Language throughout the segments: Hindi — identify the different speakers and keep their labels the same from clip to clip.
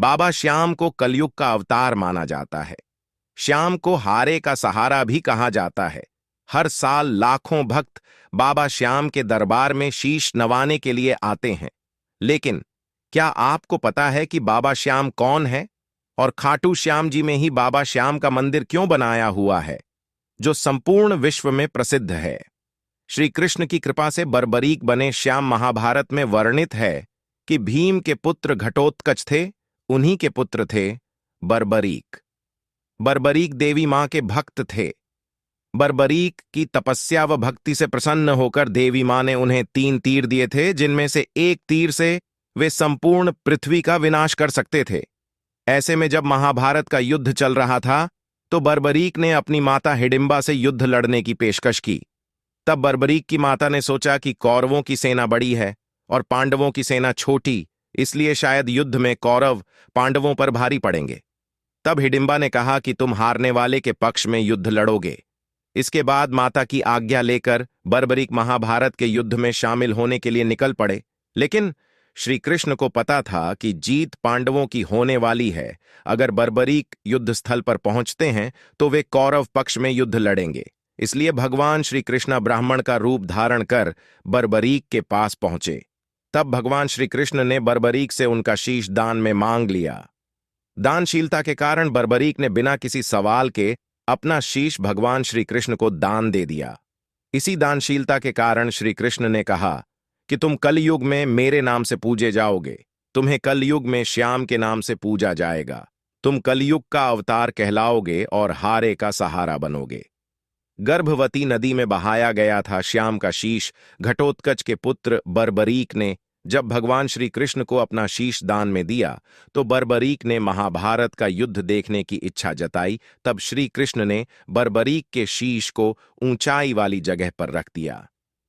Speaker 1: बाबा श्याम को कलयुग का अवतार माना जाता है। श्याम को हारे का सहारा भी कहा जाता है। हर साल लाखों भक्त बाबा श्याम के दरबार में शीश नवाने के लिए आते हैं। लेकिन क्या आपको पता है कि बाबा श्याम कौन है और खाटू श्याम जी में ही बाबा श्याम का मंदिर क्यों बनाया हुआ है, जो संपूर्ण विश्व में प्रसिद्ध है? श्री कृष्ण की कृपा से बर्बरीक बने श्याम महाभारत में वर्णित है कि भीम के पुत्र घटोत्कच थे, उन्हीं के पुत्र थे बर्बरीक। बर्बरीक देवी मां के भक्त थे। बर्बरीक की तपस्या व भक्ति से प्रसन्न होकर देवी मां ने उन्हें 3 तीर दिए थे, जिनमें से एक तीर से वे संपूर्ण पृथ्वी का विनाश कर सकते थे। ऐसे में जब महाभारत का युद्ध चल रहा था तो बर्बरीक ने अपनी माता हिडिंबा से युद्ध लड़ने की पेशकश की। तब बर्बरीक की माता ने सोचा कि कौरवों की सेना बड़ी है और पांडवों की सेना छोटी, इसलिए शायद युद्ध में कौरव पांडवों पर भारी पड़ेंगे। तब हिडिंबा ने कहा कि तुम हारने वाले के पक्ष में युद्ध लड़ोगे। इसके बाद माता की आज्ञा लेकर बर्बरीक महाभारत के युद्ध में शामिल होने के लिए निकल पड़े। लेकिन श्री कृष्ण को पता था कि जीत पांडवों की होने वाली है। अगर बर्बरीक युद्ध स्थल पर पहुंचते हैं तो वे कौरव पक्ष में युद्ध लड़ेंगे। इसलिए भगवान श्री कृष्ण ब्राह्मण का रूप धारण कर बर्बरीक के पास पहुंचे। तब भगवान श्री कृष्ण ने बर्बरीक से उनका शीश दान में मांग लिया। दानशीलता के कारण बर्बरीक ने बिना किसी सवाल के अपना शीश भगवान श्री कृष्ण को दान दे दिया। इसी दानशीलता के कारण श्री कृष्ण ने कहा कि तुम कलयुग में मेरे नाम से पूजे जाओगे, तुम्हें कलयुग में श्याम के नाम से पूजा जाएगा, तुम कलयुग का अवतार कहलाओगे और हारे का सहारा बनोगे। गर्भवती नदी में बहाया गया था श्याम का शीश। घटोत्कच के पुत्र बर्बरीक ने जब भगवान श्री कृष्ण को अपना शीश दान में दिया तो बर्बरीक ने महाभारत का युद्ध देखने की इच्छा जताई। तब श्री कृष्ण ने बर्बरीक के शीश को ऊंचाई वाली जगह पर रख दिया।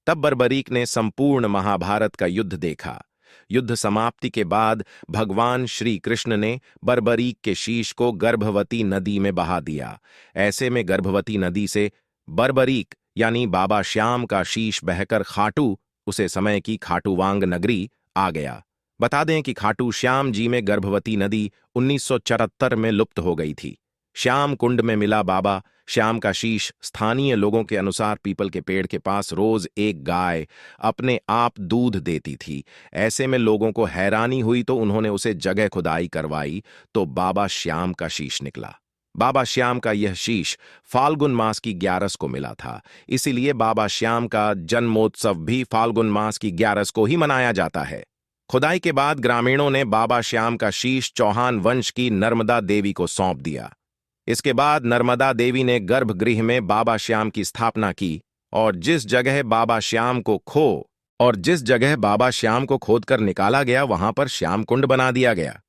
Speaker 1: तब बर्बरीक ने संपूर्ण महाभारत का युद्ध देखा। युद्ध समाप्ति के बाद भगवान श्री कृष्ण ने बर्बरीक के शीश को गर्भवती नदी में बहा दिया। ऐसे में गर्भवती नदी से बर्बरीक यानी बाबा श्याम का शीश बहकर खाटू, उसे समय की खाटूवांग नगरी, आ गया। बता दें कि खाटू श्याम जी में गर्भवती नदी 1974 में लुप्त हो गई थी। श्याम कुंड में मिला बाबा श्याम का शीश। स्थानीय लोगों के अनुसार पीपल के पेड़ के पास रोज एक गाय अपने आप दूध देती थी। ऐसे में लोगों को हैरानी हुई तो उन्होंने उसे जगह खुदाई करवाई तो बाबा श्याम का शीश निकला। बाबा श्याम का यह शीश फाल्गुन मास की 11 को मिला था। इसीलिए बाबा श्याम का जन्मोत्सव भी फाल्गुन मास की 11 को ही मनाया जाता है। खुदाई के बाद ग्रामीणों ने बाबा श्याम का शीश चौहान वंश की नर्मदा देवी को सौंप दिया। इसके बाद नर्मदा देवी ने गर्भगृह में बाबा श्याम की स्थापना की और जिस जगह बाबा श्याम को खोदकर निकाला गया वहां पर श्याम कुंड बना दिया गया।